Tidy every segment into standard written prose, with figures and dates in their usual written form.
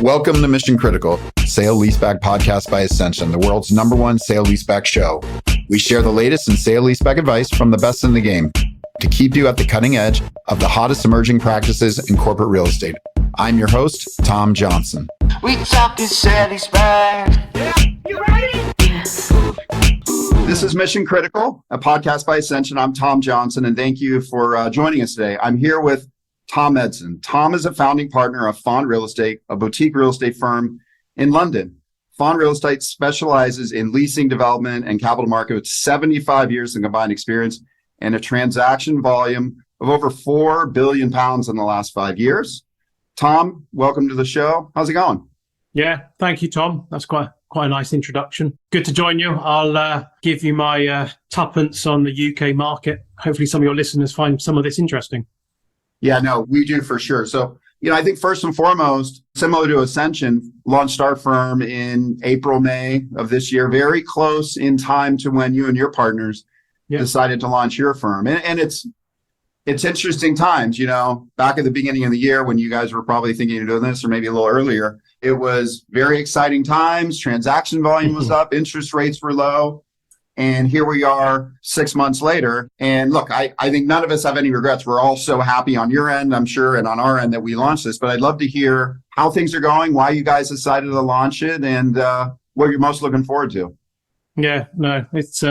Welcome to Mission Critical, Sale Leaseback Podcast by Edson, the world's #1 sale leaseback show. We share the latest in sale leaseback advice from the best in the game to keep you at the cutting edge of the hottest emerging practices in corporate real estate. I'm your host, Tom Johnson. We talking sale leaseback. Yeah, you ready? Yes. This is Mission Critical, a podcast by Edson. I'm Tom Johnson, and thank you for joining us today. I'm here with Tom Edson. Tom is a founding partner of Fond Real Estate, a boutique real estate firm in London. Fond Real Estate specializes in leasing, development, and capital market with 75 years in combined experience and a transaction volume of over £4 billion in the last 5 years. Tom, welcome to the show. How's it going? Yeah, thank you, Tom. That's quite a nice introduction. Good to join you. I'll give you my tuppence on the UK market. Hopefully some of your listeners find some of this interesting. Yeah, no, we do for sure. So, I think first and foremost, similar to Ascension, launched our firm in April, May of this year, very close in time to when you and your partners decided to launch your firm. And it's interesting times, back at the beginning of the year when you guys were probably thinking of doing this, or maybe a little earlier, it was very exciting times. Transaction volume was up, interest rates were low. And here we are 6 months later. And look, I think none of us have any regrets. We're all so happy on your end, I'm sure, and on our end that we launched this. But I'd love to hear how things are going, why you guys decided to launch it, and what you're most looking forward to. Yeah, no, it's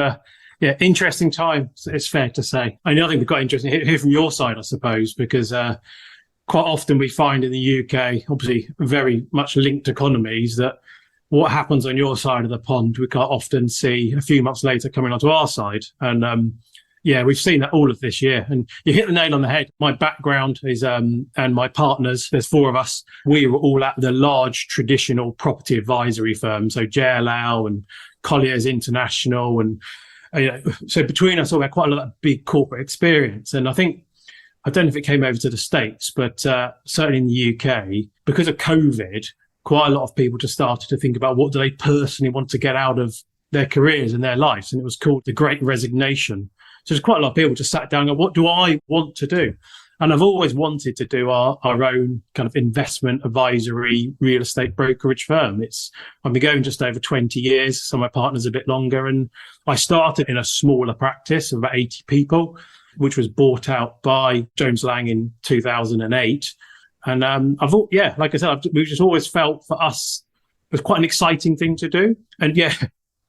interesting time, it's fair to say. I think we've got interesting here from your side, I suppose, because quite often we find in the UK, obviously very much linked economies, that what happens on your side of the pond, we quite often see a few months later coming onto our side. And we've seen that all of this year. And you hit the nail on the head. My background is, and my partners, there's 4 of us, we were all at the large traditional property advisory firms. So JLL and Colliers International. And so between us all, we had quite a lot of big corporate experience. And I don't know if it came over to the States, but certainly in the UK, because of COVID, quite a lot of people just started to think about what do they personally want to get out of their careers and their lives. And it was called the Great Resignation. So there's quite a lot of people just sat down and go, what do I want to do? And I've always wanted to do our own kind of investment advisory real estate brokerage firm. I've been going just over 20 years. Some of my partners a bit longer. And I started in a smaller practice of about 80 people, which was bought out by Jones Lang in 2008. And like I said, we've just always felt for us it was quite an exciting thing to do. And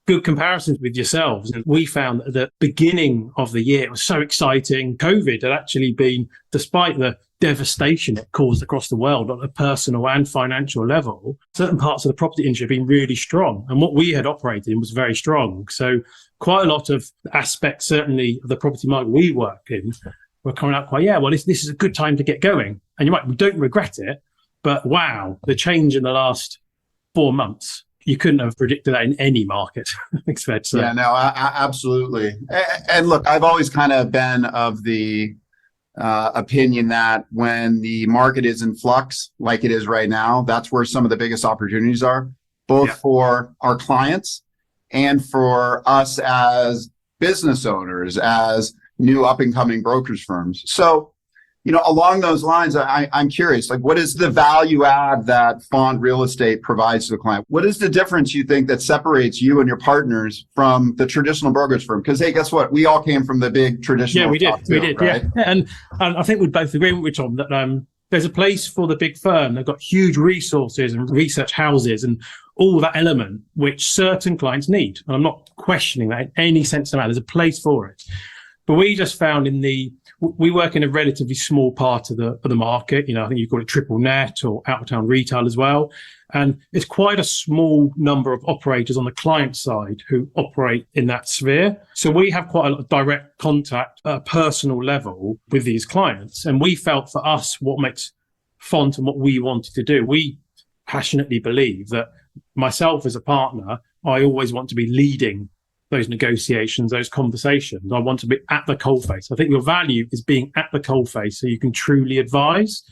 good comparisons with yourselves. And we found that at the beginning of the year, it was so exciting. COVID had actually been, despite the devastation it caused across the world on a personal and financial level, certain parts of the property industry have been really strong. And what we had operated in was very strong. So quite a lot of aspects, certainly of the property market we work in, we're coming out quite, this is a good time to get going. And you're right, we don't regret it, but wow, the change in the last 4 months, you couldn't have predicted that in any market. It's fair to say. Yeah, no, absolutely. And look, I've always kind of been of the opinion that when the market is in flux, like it is right now, that's where some of the biggest opportunities are, both for our clients and for us as business owners, as new up-and-coming brokerage firms. So, along those lines, I'm curious, what is the value add that Fond Real Estate provides to the client? What is the difference you think that separates you and your partners from the traditional brokerage firm? Because, hey, guess what? We all came from the big traditional. Yeah, we did. Right? Yeah. And I think we'd both agree with Tom that there's a place for the big firm. They've got huge resources and research houses and all that element, which certain clients need. And I'm not questioning that in any sense of the matter. There's a place for it. But we just found we work in a relatively small part of the market. I think you call it triple net or out of town retail as well. And it's quite a small number of operators on the client side who operate in that sphere. So we have quite a lot of direct contact at a personal level with these clients. And we felt for us, what makes Font and what we wanted to do, we passionately believe that myself as a partner, I always want to be leading those negotiations, those conversations. I want to be at the coalface. I think your value is being at the coalface so you can truly advise.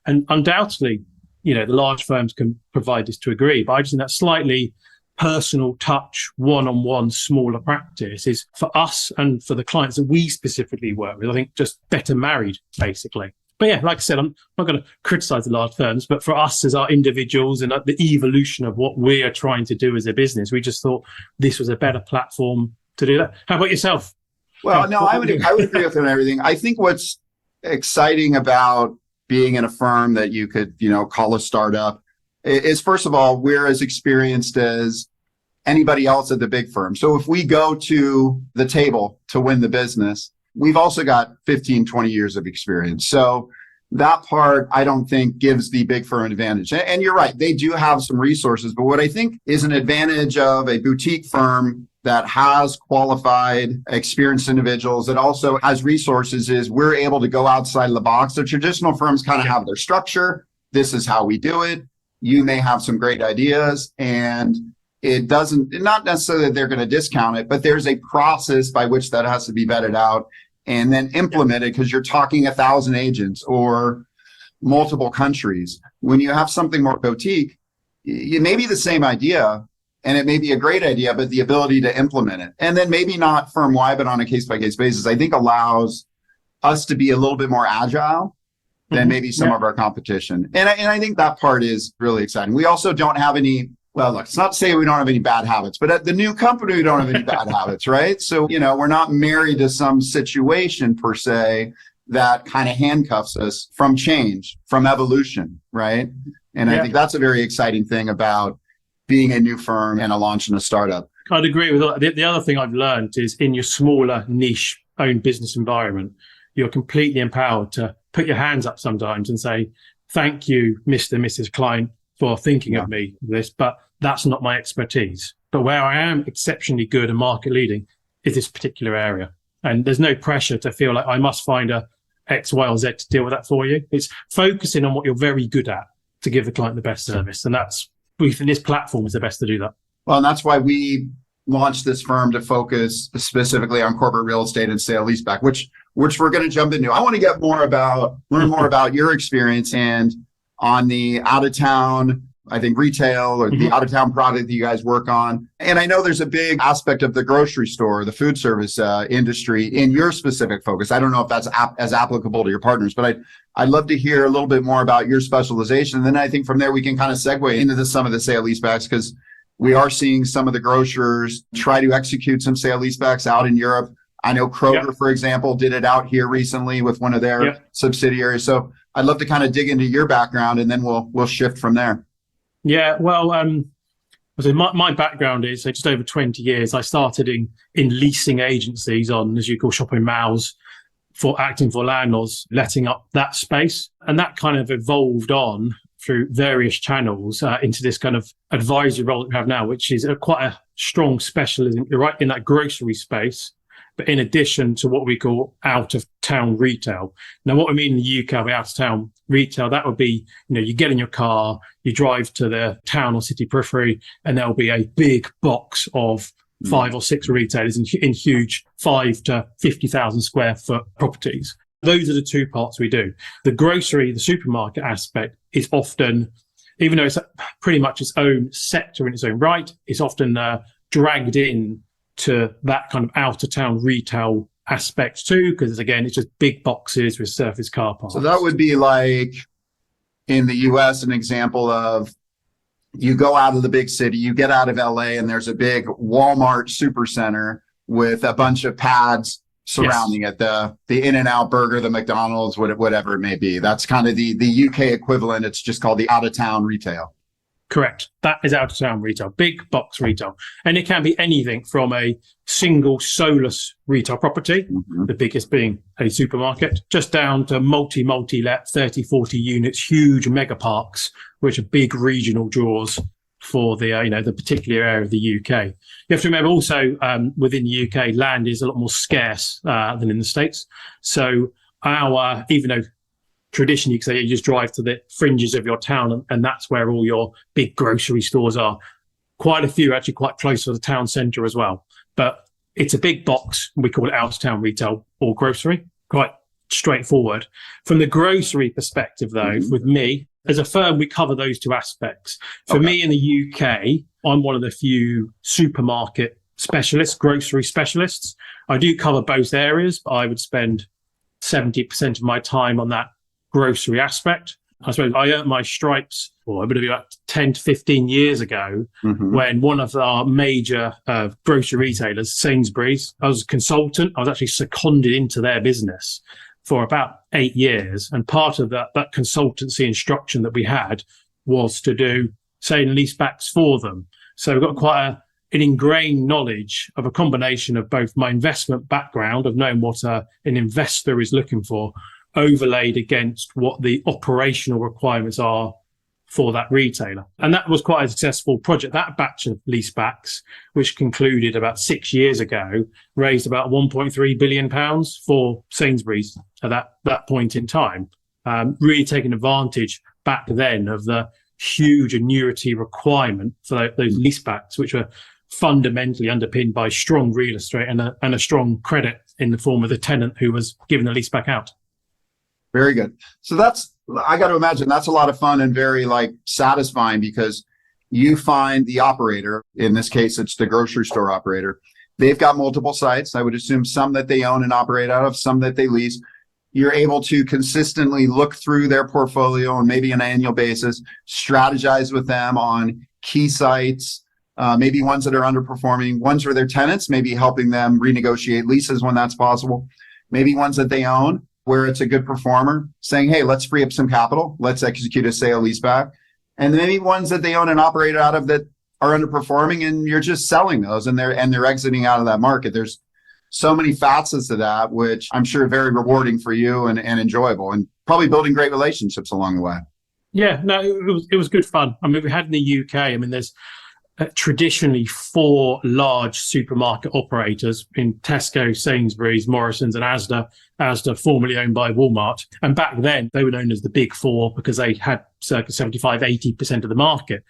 And undoubtedly, the large firms can provide this to a degree, but I just think that slightly personal touch, one-on-one, smaller practice is for us and for the clients that we specifically work with, I think just better married, basically. But yeah, like I said, I'm not going to criticize the large firms, but for us as our individuals and the evolution of what we are trying to do as a business, we just thought this was a better platform to do that. How about yourself? Well, no, I would agree with everything. I think what's exciting about being in a firm that you could, call a startup is, first of all, we're as experienced as anybody else at the big firm. So if we go to the table to win the business, we've also got 15, 20 years of experience. So that part, I don't think gives the big firm an advantage. And you're right, they do have some resources. But what I think is an advantage of a boutique firm that has qualified, experienced individuals, that also has resources, is we're able to go outside of the box. The traditional firms kind of have their structure. This is how we do it. You may have some great ideas, and not necessarily that they're going to discount it, but there's a process by which that has to be vetted out and then implemented, because you're talking 1,000 agents or multiple countries. When you have something more boutique, it may be the same idea and it may be a great idea, but the ability to implement it, and then maybe not firm wide, but on a case by case basis, I think allows us to be a little bit more agile than maybe some of our competition. And I think that part is really exciting. We also don't have any, well, look, it's not to say we don't have any bad habits, but at the new company, we don't have any bad habits, right? So, we're not married to some situation per se that kind of handcuffs us from change, from evolution, right? And I think that's a very exciting thing about being a new firm and a launch in a startup. I'd agree with that. The other thing I've learned is, in your smaller niche own business environment, you're completely empowered to put your hands up sometimes and say, thank you, Mr. and Mrs. Client, for thinking of me for this, but that's not my expertise. But where I am exceptionally good and market leading is this particular area. And there's no pressure to feel like I must find a X, Y, or Z to deal with that for you. It's focusing on what you're very good at to give the client the best service. And we think this platform is the best to do that. Well, and that's why we launched this firm, to focus specifically on corporate real estate and sale leaseback, which we're going to jump into. I want to learn more about your experience and on the out of town, I think retail, or the out of town product that you guys work on. And I know there's a big aspect of the grocery store, the food service industry in your specific focus. I don't know if that's as applicable to your partners, but I'd love to hear a little bit more about your specialization. And then I think from there, we can kind of segue into some of the sale leasebacks, because we are seeing some of the grocers try to execute some sale leasebacks out in Europe. I know Kroger, for example, did it out here recently with one of their subsidiaries. So I'd love to kind of dig into your background, and then we'll shift from there. Yeah, well, so my background is, just over 20 years. I started in leasing agencies on, as you call, shopping malls, for acting for landlords, letting up that space. And that kind of evolved on through various channels into this kind of advisory role that we have now, which is quite a strong specialism. You're right in that grocery space, but in addition to what we call out-of-town retail. Now, what we mean in the UK by out-of-town retail, that would be, you get in your car, you drive to the town or city periphery, and there'll be a big box of 5 or 6 retailers in huge 5 to 50,000 square foot properties. Those are the two parts we do. The grocery, the supermarket aspect is often, even though it's pretty much its own sector in its own right, it's often dragged in to that kind of out-of-town retail aspect too, because again, it's just big boxes with surface car parks. So that would be like in the US, an example of, you go out of the big city, you get out of LA, and there's a big Walmart supercenter with a bunch of pads surrounding it, the In-N-Out Burger, the McDonald's, whatever it may be. That's kind of the UK equivalent. It's just called the out-of-town retail. Correct. That is out-of-town retail, big box retail. And it can be anything from a single soulless retail property, the biggest being a supermarket, just down to multi-let, 30, 40 units, huge mega parks, which are big regional draws for the particular area of the UK. You have to remember also, within the UK, land is a lot more scarce than in the States. So even though traditionally, you can say you just drive to the fringes of your town, and that's where all your big grocery stores are. Quite a few actually quite close to the town centre as well. But it's a big box. We call it out-of-town retail or grocery. Quite straightforward. From the grocery perspective, though, with me, as a firm, we cover those two aspects. For me in the UK, I'm one of the few supermarket specialists, grocery specialists. I do cover both areas, but I would spend 70% of my time on that grocery aspect. I suppose I earned my stripes, or it would have been about 10 to 15 years ago, when one of our major grocery retailers, Sainsbury's, I was a consultant. I was actually seconded into their business for about 8 years. And part of that consultancy instruction that we had was to do sale and leasebacks for them. So we've got quite an ingrained knowledge of a combination of both my investment background of knowing what an investor is looking for, overlaid against what the operational requirements are for that retailer. And that was quite a successful project. That batch of leasebacks, which concluded about 6 years ago, raised about £1.3 billion for Sainsbury's at that point in time, really taking advantage back then of the huge annuity requirement for those leasebacks, which were fundamentally underpinned by strong real estate and a strong credit in the form of the tenant who was giving the leaseback out. Very good. So I got to imagine that's a lot of fun and very satisfying, because you find the operator, in this case, it's the grocery store operator. They've got multiple sites. I would assume some that they own and operate out of, some that they lease. You're able to consistently look through their portfolio on maybe an annual basis, strategize with them on key sites, maybe ones that are underperforming, ones where they're tenants, maybe helping them renegotiate leases when that's possible, maybe ones that they own, where it's a good performer, saying, hey, let's free up some capital. Let's execute a sale leaseback. And maybe ones that they own and operate out of that are underperforming, and you're just selling those and they're exiting out of that market. There's so many facets to that, which I'm sure are very rewarding for you and enjoyable, and probably building great relationships along the way. Yeah, no, it was good fun. I mean, we had in the UK, there's traditionally 4 large supermarket operators in Tesco, Sainsbury's, Morrison's and Asda formerly owned by Walmart. And back then they were known as the big 4 because they had circa 75-80% of the market.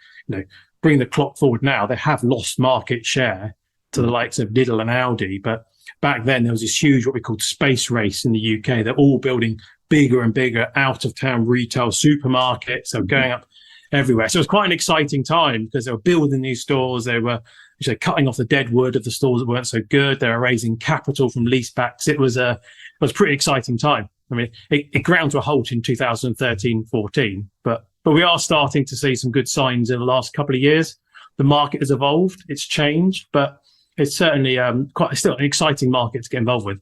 Bring the clock forward now, they have lost market share to the likes of Lidl and Aldi. But back then there was this huge, what we called space race in the UK. They're all building bigger and bigger out of town retail supermarkets. So going up everywhere. So it was quite an exciting time because they were building these stores. They were cutting off the dead wood of the stores that weren't so good. They were raising capital from leasebacks. It was a pretty exciting time. It ground to a halt in 2013-14, but we are starting to see some good signs in the last couple of years. The market has evolved. It's changed, but it's certainly still an exciting market to get involved with.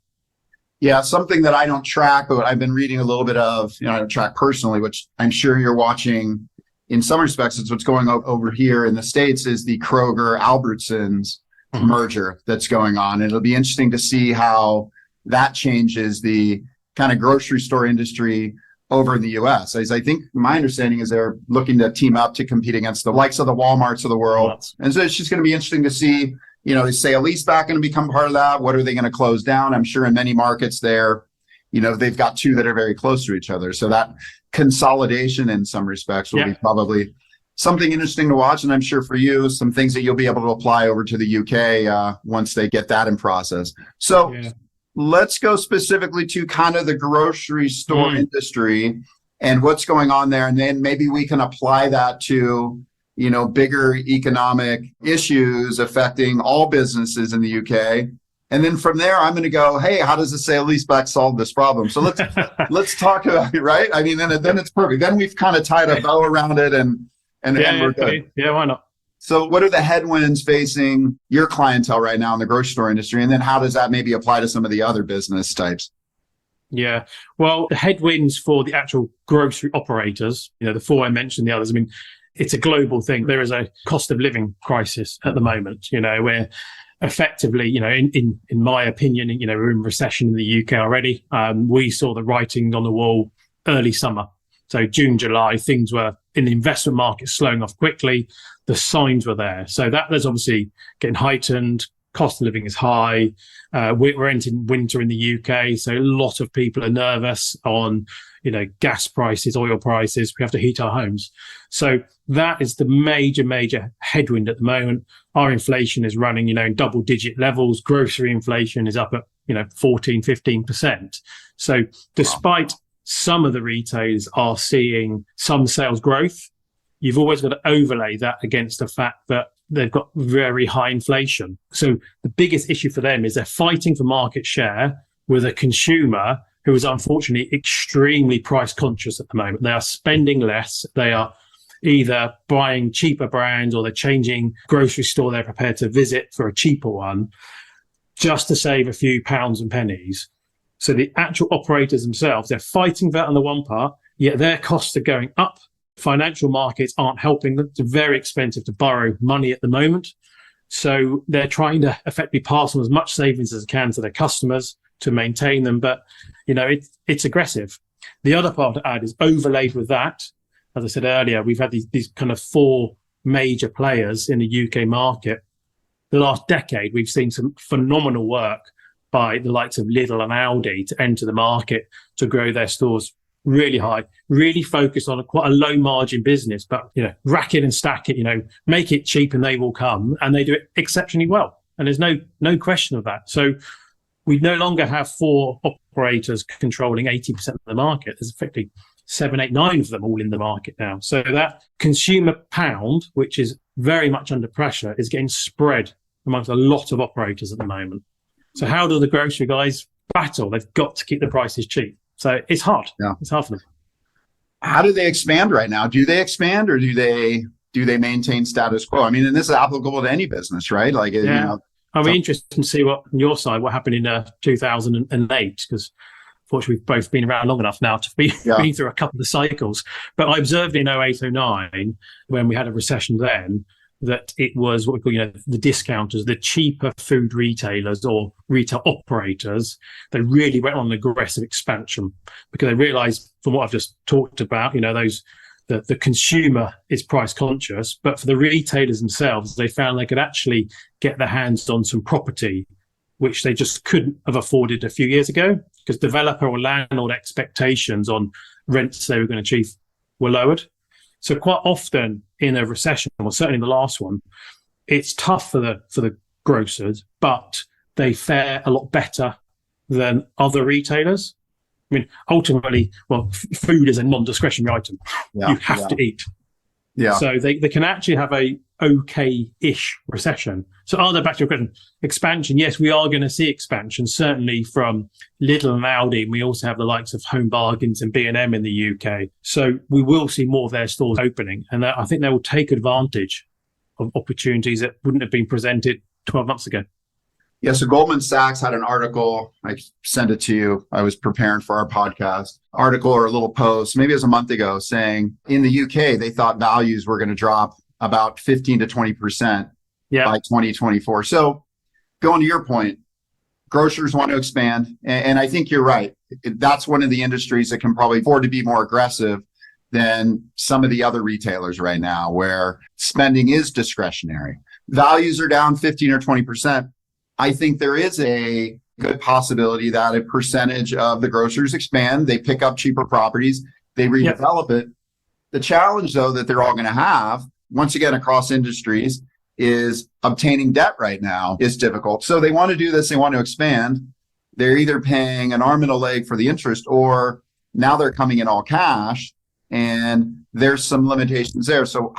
Yeah, something that I don't track, but I've been reading a little bit of, I don't track personally, which I'm sure you're watching. In some respects, it's what's going on over here in the States, is the Kroger-Albertsons merger that's going on. And it'll be interesting to see how that changes the kind of grocery store industry over in the U.S. As I think my understanding is they're looking to team up to compete against the likes of the Walmarts of the world. And so it's just going to be interesting to see, is sale leaseback going to become part of that? What are they going to close down? I'm sure in many markets they've got 2 that are very close to each other. So that consolidation in some respects will be probably something interesting to watch. And I'm sure for you, some things that you'll be able to apply over to the UK once they get that in process. So let's go specifically to kind of the grocery store industry and what's going on there. And then maybe we can apply that to, bigger economic issues affecting all businesses in the UK. And then from there, I'm going to go, hey, how does the sale leaseback solve this problem? So let's talk about it, right? Then it's perfect. Then we've kind of tied a bow around it and we're good. Yeah, why not? So what are the headwinds facing your clientele right now in the grocery store industry? And then how does that maybe apply to some of the other business types? Yeah, well, the headwinds for the actual grocery operators, the 4 I mentioned, the others, it's a global thing. There is a cost of living crisis at the moment, where effectively, in my opinion, we're in recession in the UK already. We saw the writing on the wall early summer. So June, July, things were in the investment market slowing off quickly. The signs were there. So that's obviously getting heightened. Cost of living is high. We're entering winter in the UK. So a lot of people are nervous on, gas prices, oil prices. We have to heat our homes. So that is the major headwind at the moment. Our inflation is running, in double digit levels. Grocery inflation is up at, 14-15%. So despite some of the retailers are seeing some sales growth, you've always got to overlay that against the fact that they've got very high inflation. So the biggest issue for them is they're fighting for market share with a consumer who is unfortunately extremely price conscious at the moment. They are spending less. They are either buying cheaper brands or they're changing grocery store they're prepared to visit for a cheaper one just to save a few pounds and pennies. So the actual operators themselves, they're fighting that on the one part, yet their costs are going up. Financial markets aren't helping them. It's very expensive to borrow money at the moment. So they're trying to effectively pass on as much savings as they can to their customers to maintain them. But, it's aggressive. The other part to add is overlaid with that. As I said earlier, we've had these kind of four major players in the UK market. The last decade, we've seen some phenomenal work by the likes of Lidl and Aldi to enter the market, to grow their stores really high, really focus on quite a low margin business, but, rack it and stack it, make it cheap and they will come, and they do it exceptionally well. And there's no question of that. So we no longer have four operators controlling 80% of the market. There's effectively 7, 8, 9 of them all in the market now. So that consumer pound, which is very much under pressure, is getting spread amongst a lot of operators at the moment. So how do the grocery guys battle? They've got to keep the prices cheap. So it's hard. Yeah. It's hard for them. How do they expand right now? Do they expand, or do they maintain status quo? I mean, and this is applicable to any business, right? Like, I'll be interested to see what on your side, what happened in 2008, because fortunately we've both been around long enough now to be been through a couple of cycles. But I observed in 08, 09, when we had a recession then, that it was what we call, the discounters, the cheaper food retailers or retail operators, they really went on an aggressive expansion because they realized, from what I've just talked about, the consumer is price conscious, but for the retailers themselves, they found they could actually get their hands on some property, which they just couldn't have afforded a few years ago, because developer or landlord expectations on rents they were going to achieve were lowered. So quite often in a recession, or certainly in the last one, it's tough for the grocers, but they fare a lot better than other retailers. I mean, ultimately, food is a non-discretionary item. You have to eat. Yeah. So they can actually have a okay-ish recession. So back to your question, expansion, yes, we are going to see expansion, certainly from Lidl and Aldi. And we also have the likes of Home Bargains and B&M in the UK. So we will see more of their stores opening. And I think they will take advantage of opportunities that wouldn't have been presented 12 months ago. Yeah, so Goldman Sachs had an article, I sent it to you. I was preparing for our podcast, article or a little post, maybe it was a month ago, saying in the UK, they thought values were going to drop about 15 to 20% by 2024. So going to your point, grocers want to expand. And I think you're right. That's one of the industries that can probably afford to be more aggressive than some of the other retailers right now, where spending is discretionary. Values are down 15 or 20%. I think there is a good possibility that a percentage of the grocers expand. They pick up cheaper properties. They redevelop it. The challenge, though, that they're all going to have, once again, across industries, is obtaining debt right now is difficult. So they want to do this. They want to expand. They're either paying an arm and a leg for the interest, or now they're coming in all cash, and there's some limitations there. So,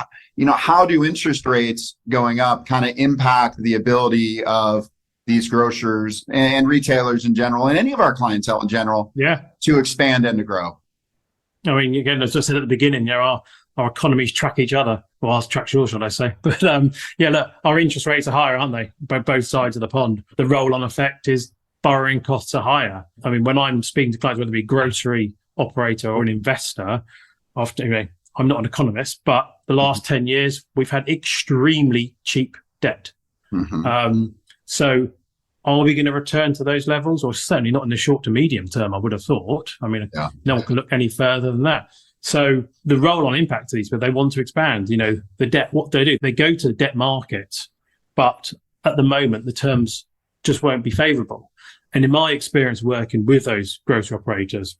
how do interest rates going up kind of impact the ability of these grocers and retailers in general, and any of our clientele in general, to expand and to grow? I mean, again, as I said at the beginning, our economies track each other. Well, ours tracks yours, should I say? But look, our interest rates are higher, aren't they? By both sides of the pond. The roll-on effect is borrowing costs are higher. I mean, when I'm speaking to clients, whether it be grocery operator or an investor, often, I'm not an economist, but the last 10 years, we've had extremely cheap debt. Mm-hmm. So are we going to return to those levels? Or certainly not in the short to medium term, I would have thought. I mean, no one can look any further than that. So the roll-on impact of these, but they want to expand, the debt, what they do, they go to the debt markets, but at the moment, the terms just won't be favorable. And in my experience working with those grocery operators,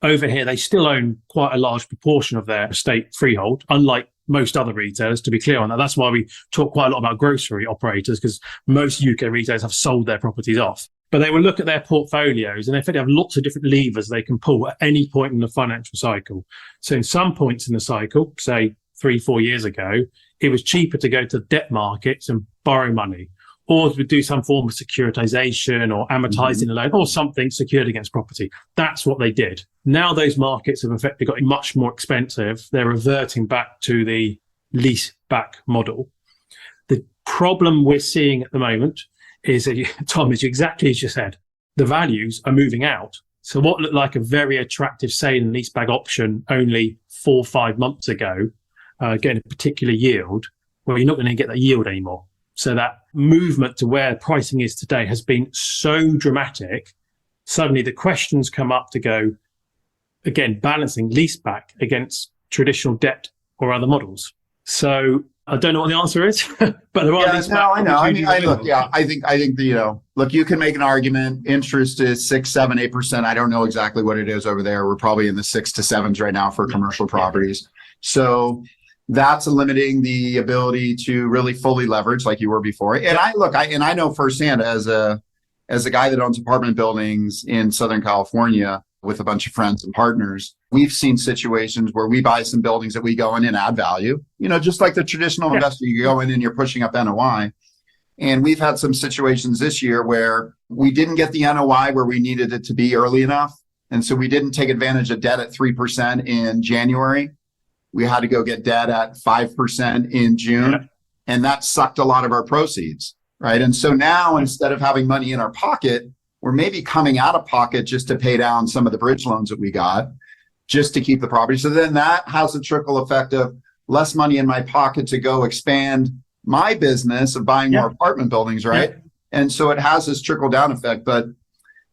over here, they still own quite a large proportion of their estate freehold, unlike most other retailers, to be clear on that. That's why we talk quite a lot about grocery operators, because most UK retailers have sold their properties off. But they will look at their portfolios and they have lots of different levers they can pull at any point in the financial cycle. So in some points in the cycle, say 3-4 years ago, it was cheaper to go to debt markets and borrow money. or would do some form of securitization or amortizing the loan or something secured against property. That's what they did. Now those markets have effectively got much more expensive. They're reverting back to the lease back model. The problem we're seeing at the moment is, Tom, is exactly as you said, the values are moving out. So what looked like a very attractive sale and leaseback option only 4 or 5 months ago, getting a particular yield, well, you're not going to get that yield anymore. So that movement to where pricing is today has been so dramatic. Suddenly the questions come up to go, again, balancing leaseback against traditional debt or other models. So I don't know what the answer is, but there are leaseback. No, I know. I mean, I think look, you can make an argument. Interest is 6, 7, 8%. I don't know exactly what it is over there. We're probably in the 6 to 7s right now for commercial properties. So that's limiting the ability to really fully leverage like you were before. And I know firsthand as a guy that owns apartment buildings in Southern California with a bunch of friends and partners, we've seen situations where we buy some buildings that we go in and add value, just like the traditional investor, you go in and you're pushing up NOI. And we've had some situations this year where we didn't get the NOI where we needed it to be early enough. And so we didn't take advantage of debt at 3% in January. We had to go get debt at 5% in June, and that sucked a lot of our proceeds, right? And so now instead of having money in our pocket, we're maybe coming out of pocket just to pay down some of the bridge loans that we got, just to keep the property. So then that has a trickle effect of less money in my pocket to go expand my business of buying more apartment buildings, right? Yeah. And so it has this trickle down effect. But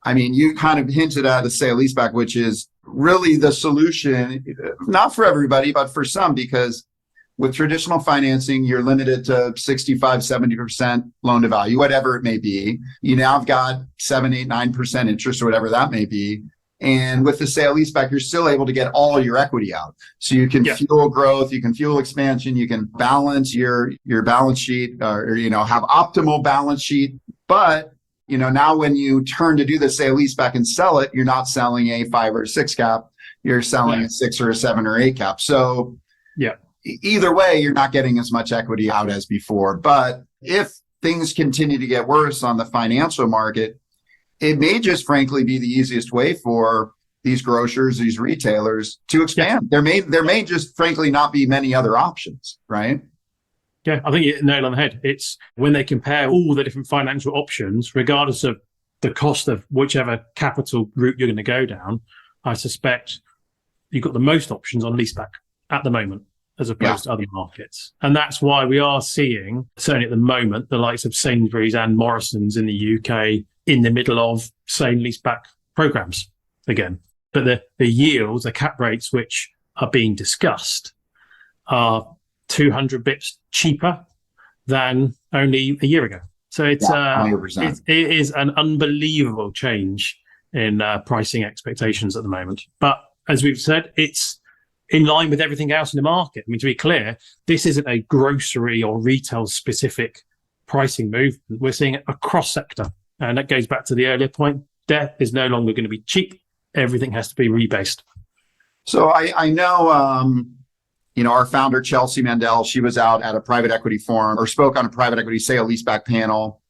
I mean, you kind of hinted at a sale leaseback, which is really the solution, not for everybody, but for some, because with traditional financing, you're limited to 65, 70% loan to value, whatever it may be. You now have got 7, 8, 9% interest or whatever that may be. And with the sale leaseback, you're still able to get all your equity out. So you can fuel growth, you can fuel expansion, you can balance your balance sheet or, have optimal balance sheet. But now when you turn to do the sale leaseback and sell it, you're not selling a 5 or 6 cap. You're selling a 6 or a 7 or 8 cap. So either way, you're not getting as much equity out as before. But if things continue to get worse on the financial market, it may just frankly be the easiest way for these grocers, these retailers to expand. There may just frankly not be many other options, right? Yeah, I think you hit the nail on the head. It's when they compare all the different financial options, regardless of the cost of whichever capital route you're going to go down, I suspect you've got the most options on leaseback at the moment, as opposed to other markets. And that's why we are seeing, certainly at the moment, the likes of Sainsbury's and Morrison's in the UK in the middle of sale leaseback programs again. But the yields, the cap rates which are being discussed are 200 bips cheaper than only a year ago. So it's it is an unbelievable change in pricing expectations at the moment. But as we've said, it's in line with everything else in the market. I mean, to be clear, this isn't a grocery or retail specific pricing move. We're seeing it across sector. And that goes back to the earlier point. Debt is no longer going to be cheap. Everything has to be rebased. So I know, our founder, Chelsea Mandel, she was out at a private equity forum or spoke on a private equity sale leaseback panel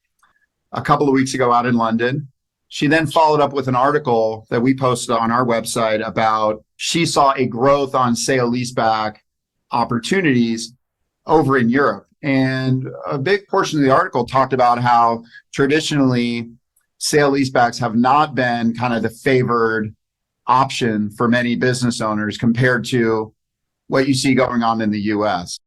a couple of weeks ago out in London. She then followed up with an article that we posted on our website about she saw a growth on sale leaseback opportunities over in Europe. And a big portion of the article talked about how traditionally sale leasebacks have not been kind of the favored option for many business owners compared to what you see going on in the US.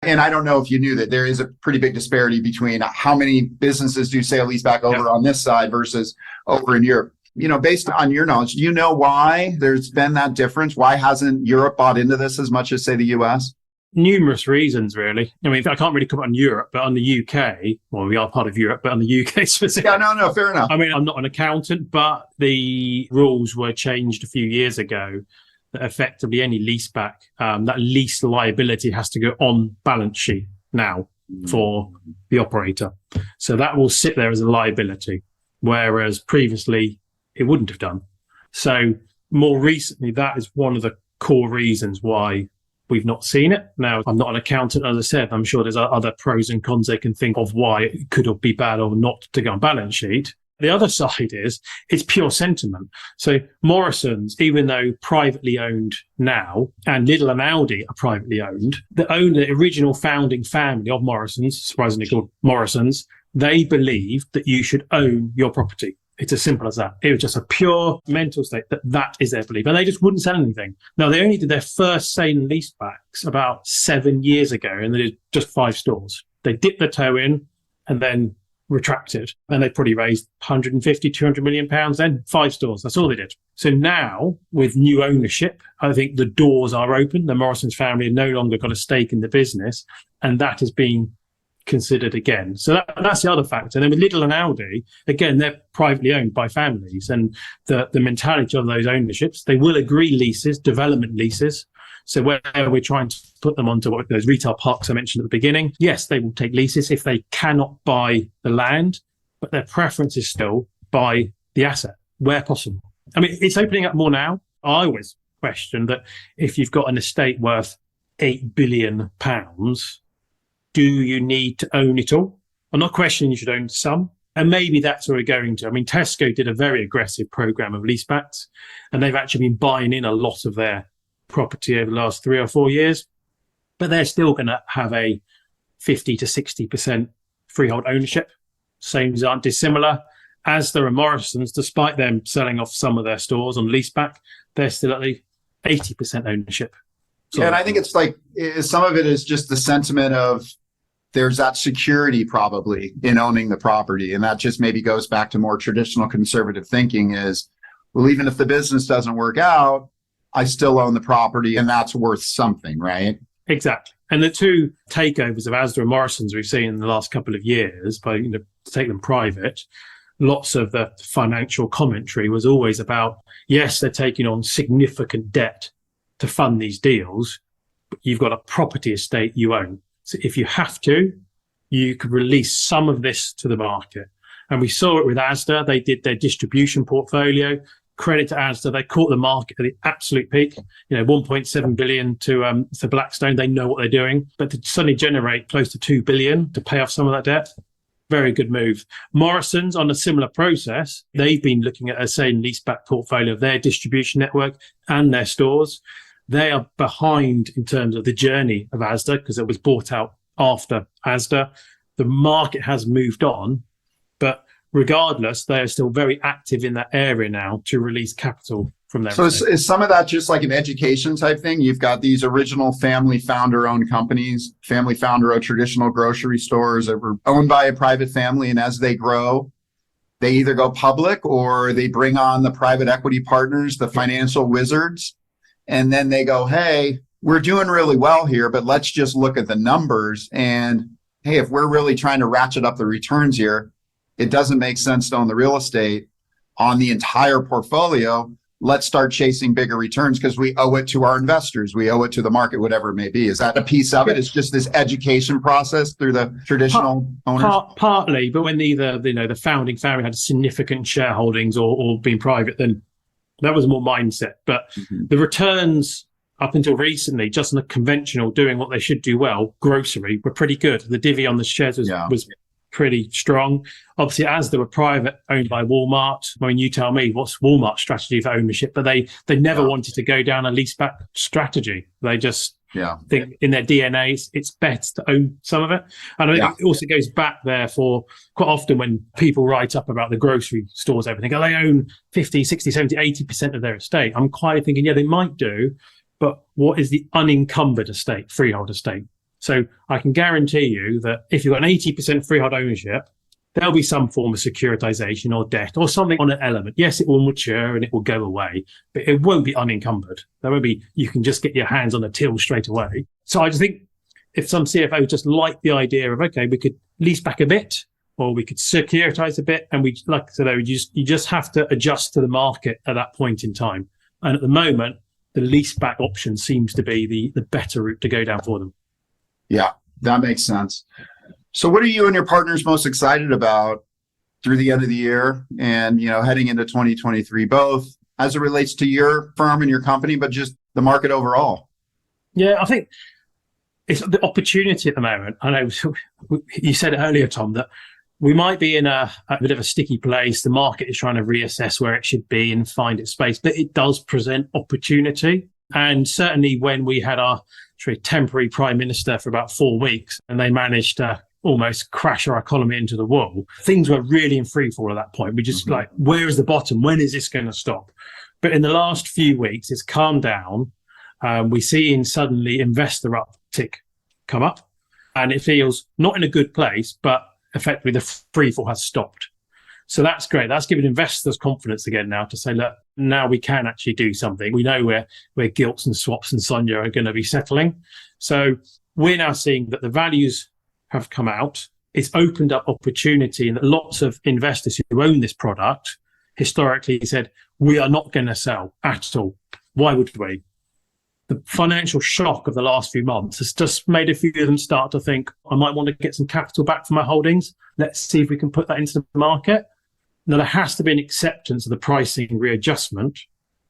And I don't know if you knew that there is a pretty big disparity between how many businesses do sale leaseback over on this side versus over in Europe. Based on your knowledge, do you know why there's been that difference? Why hasn't Europe bought into this as much as, say, the US? Numerous reasons, really. I mean, I can't really comment on Europe, but on the UK, well, we are part of Europe, but on the UK specifically. Yeah, no, fair enough. I mean, I'm not an accountant, but the rules were changed a few years ago that effectively any leaseback, that lease liability has to go on balance sheet now for the operator. So that will sit there as a liability, whereas previously it wouldn't have done. So more recently, that is one of the core reasons why We've not seen it. Now, I'm not an accountant, as I said. I'm sure there's other pros and cons they can think of why it could be bad or not to go on balance sheet. The other side is it's pure sentiment. So Morrison's, even though privately owned now, and Lidl and Aldi are privately owned, the original founding family of Morrison's, surprisingly called Morrison's, they believed that you should own your property. It's as simple as that. It was just a pure mental state that is their belief. And they just wouldn't sell anything. Now, they only did their first sale and leasebacks about 7 years ago, and they did just 5 stores. They dipped their toe in and then retracted. And they probably raised 150, 200 million pounds then, 5 stores. That's all they did. So now, with new ownership, I think the doors are open. The Morrison's family have no longer got a stake in the business, and that is being considered again. So that's the other factor. And then with Lidl and Aldi, again, they're privately owned by families, and the mentality of those ownerships, they will agree leases, development leases. So where we're trying to put them onto those retail parks I mentioned at the beginning, yes, they will take leases if they cannot buy the land, but their preference is still buy the asset where possible. I mean, it's opening up more now. I always question that if you've got an estate worth £8 billion, do you need to own it all? I'm not questioning you should own some. And maybe that's where we're going to. I mean, Tesco did a very aggressive program of leasebacks, and they've actually been buying in a lot of their property over the last 3 or 4 years. But they're still going to have a 50 to 60% freehold ownership. Same aren't dissimilar. As there are Morrison's, despite them selling off some of their stores on leaseback, they're still at the 80% ownership. So, yeah, and I think it's like some of it is just the sentiment of there's that security probably in owning the property. And that just maybe goes back to more traditional conservative thinking is, well, even if the business doesn't work out, I still own the property and that's worth something, right? Exactly. And the 2 takeovers of Asda and Morrison's we've seen in the last couple of years, by to take them private, lots of the financial commentary was always about, yes, they're taking on significant debt to fund these deals, but you've got a property estate you own. So if you have to, you could release some of this to the market. And we saw it with Asda. They did their distribution portfolio. Credit to Asda. They caught the market at the absolute peak, 1.7 billion to Blackstone. They know what they're doing, but to suddenly generate close to 2 billion to pay off some of that debt, very good move. Morrison's on a similar process. They've been looking at a sale and leaseback portfolio of their distribution network and their stores. They are behind in terms of the journey of Asda because it was bought out after Asda. The market has moved on, but regardless, they are still very active in that area now to release capital from their So is some of that just like an education type thing? You've got these original family founder-owned companies, family founder-owned traditional grocery stores that were owned by a private family, and as they grow, they either go public or they bring on the private equity partners, the financial wizards. And then they go, hey, we're doing really well here, but let's just look at the numbers. And hey, if we're really trying to ratchet up the returns here, it doesn't make sense to own the real estate on the entire portfolio. Let's start chasing bigger returns because we owe it to our investors. We owe it to the market, whatever it may be. Is that a piece of it? It's just this education process through the traditional owners? Partly, but when either the founding family had significant shareholdings or being private, then that was more mindset. But the returns up until recently, just on the conventional doing what they should do well, grocery, were pretty good. The divvy on the shares was pretty strong. Obviously, as they were private, owned by Walmart, I mean, you tell me, what's Walmart's strategy for ownership? But they never wanted to go down a leaseback strategy. They just think in their DNA, it's better to own some of it. And it also goes back there for quite often when people write up about the grocery stores, everything, they own 50, 60, 70, 80% of their estate. I'm quite thinking, they might do, but what is the unencumbered estate, freehold estate? So I can guarantee you that if you've got an 80% freehold ownership, there'll be some form of securitization or debt or something on an element. Yes, it will mature and it will go away, but it won't be unencumbered. There won't be, you can just get your hands on a till straight away. So I just think if some CFO just like the idea of, okay, we could lease back a bit or we could securitize a bit, and we, like I said, you just have to adjust to the market at that point in time. And at the moment, the lease back option seems to be the better route to go down for them. Yeah, that makes sense. So what are you and your partners most excited about through the end of the year and, heading into 2023, both as it relates to your firm and your company, but just the market overall? Yeah, I think it's the opportunity at the moment. I know you said it earlier, Tom, that we might be in a bit of a sticky place. The market is trying to reassess where it should be and find its space, but it does present opportunity. And certainly when we had our temporary prime minister for about 4 weeks and they managed to almost crash our economy into the wall, things were really in free fall at that point. We just like, where is the bottom? When is this going to stop? But in the last few weeks, it's calmed down. We see in suddenly investor uptick come up, and it feels not in a good place, but effectively the free fall has stopped. So that's great. That's given investors confidence again now to say, look, now we can actually do something. We know where gilts and swaps and SONIA are going to be settling. So we're now seeing that the values have come out. It's opened up opportunity, and that lots of investors who own this product historically said, we are not going to sell at all. Why would we? The financial shock of the last few months has just made a few of them start to think, I might want to get some capital back for my holdings. Let's see if we can put that into the market. Now, there has to be an acceptance of the pricing readjustment.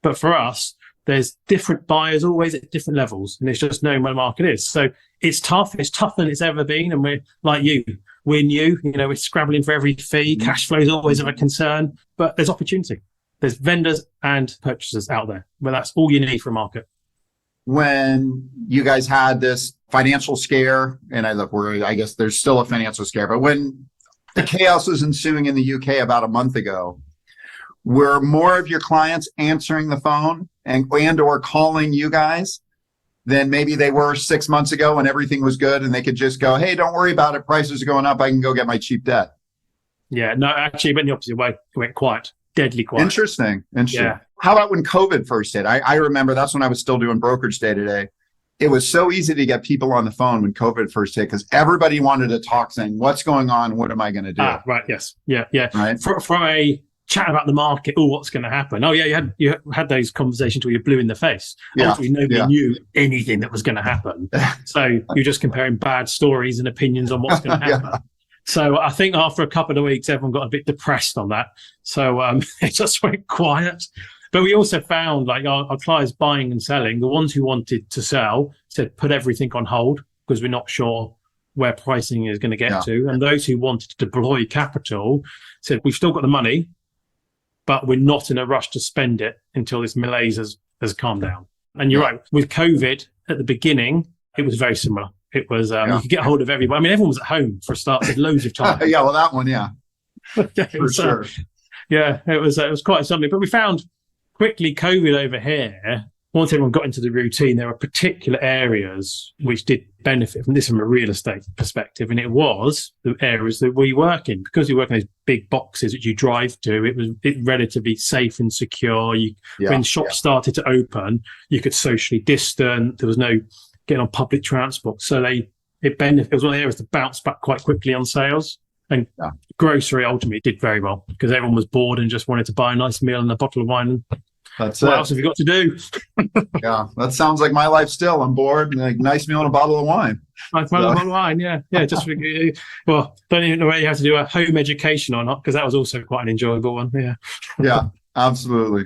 But for us, there's different buyers always at different levels, and it's just knowing where the market is. So it's tough. It's tougher than it's ever been. And we're like you. We're new. We're scrabbling for every fee. Cash flow is always of a concern. But there's opportunity. There's vendors and purchasers out there. But that's all you need for a market. When you guys had this financial scare, and I guess there's still a financial scare, but when the chaos was ensuing in the UK about a month ago, were more of your clients answering the phone and or calling you guys than maybe they were 6 months ago when everything was good and they could just go, hey, don't worry about it. Prices are going up. I can go get my cheap debt. Yeah, no, actually, it went the opposite way. It went quiet, deadly quiet. Interesting. Yeah. How about when COVID first hit? I remember that's when I was still doing brokerage day to day. It was so easy to get people on the phone when COVID first hit because everybody wanted to talk saying, what's going on? What am I going to do? Right. Yes. Yeah. Right. From a chat about the market, what's going to happen? Oh, yeah, you had those conversations where you're blue in the face. Yeah. Ultimately, nobody knew anything that was going to happen. So you're just comparing bad stories and opinions on what's going to happen. Yeah. So I think after a couple of weeks, everyone got a bit depressed on that. So it just went quiet. But we also found like our clients buying and selling, the ones who wanted to sell said, put everything on hold because we're not sure where pricing is going to get to. And those who wanted to deploy capital said, we've still got the money, but we're not in a rush to spend it until this malaise has calmed down. And you're right. With COVID at the beginning, it was very similar. It was, you could get hold of everyone. I mean, everyone was at home for a start. There's loads of time. Yeah, well, that one, yeah. For sure. Yeah, it was quite something. But we found quickly COVID over here, once everyone got into the routine, there were particular areas which did benefit from this from a real estate perspective. And it was the areas that we work in. Because we work in those big boxes that you drive to, it was relatively safe and secure. When shops started to open, you could socially distance. There was no getting on public transport. So it was one of the areas that bounced back quite quickly on sales. And grocery ultimately did very well because everyone was bored and just wanted to buy a nice meal and a bottle of wine. That's what else have you got to do? Yeah, that sounds like my life still. I'm bored. Like, nice meal and a bottle of wine. Nice bottle of wine, yeah. Just well, don't even know whether you have to do a home education or not because that was also quite an enjoyable one. Yeah, absolutely.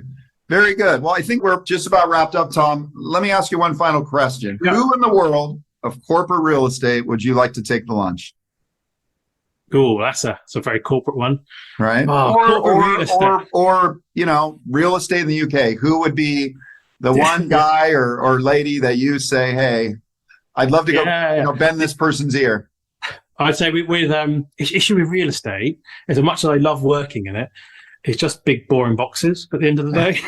Very good. Well, I think we're just about wrapped up, Tom. Let me ask you one final question. Yeah. Who in the world of corporate real estate would you like to take to lunch? Oh, that's a very corporate one, right? Or real estate in the UK. Who would be the one guy or lady that you say, hey, I'd love to go, bend this person's ear? I'd say with issue with real estate is as much as I love working in it, it's just big boring boxes at the end of the day.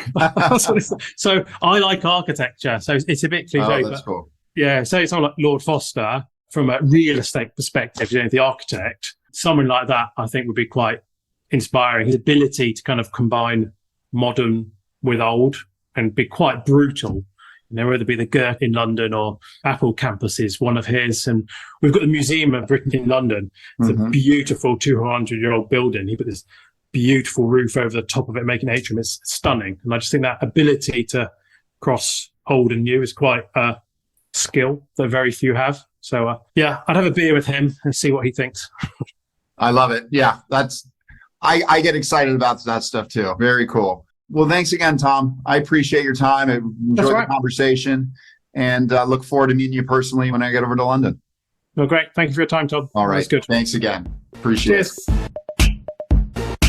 So I like architecture, so it's a bit cliche. Oh, that's cool. Yeah, so it's all like Lord Foster from a real estate perspective, the architect. Someone like that, I think, would be quite inspiring. His ability to kind of combine modern with old and be quite brutal. Whether it be the Gurk in London or Apple campus is one of his. And we've got the Museum of Britain in London. It's a beautiful 200-year-old building. He put this beautiful roof over the top of it, making an atrium. It's stunning. And I just think that ability to cross old and new is quite a skill that very few have. So, I'd have a beer with him and see what he thinks. I love it. Yeah, I get excited about that stuff too. Very cool. Well, thanks again, Tom. I appreciate your time. I enjoyed the conversation. and look forward to meeting you personally when I get over to London. Well, great. Thank you for your time, Todd. All right. That's good. Thanks again. Appreciate Cheers. it.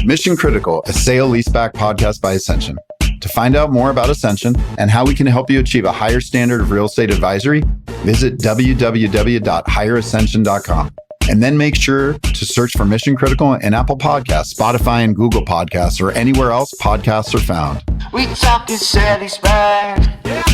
Mission Critical, a sale leaseback podcast by Ascension. To find out more about Ascension and how we can help you achieve a higher standard of real estate advisory, visit www.higherascension.com. And then make sure to search for Mission Critical in Apple Podcasts, Spotify, and Google Podcasts, or anywhere else podcasts are found. We talking Sally's back.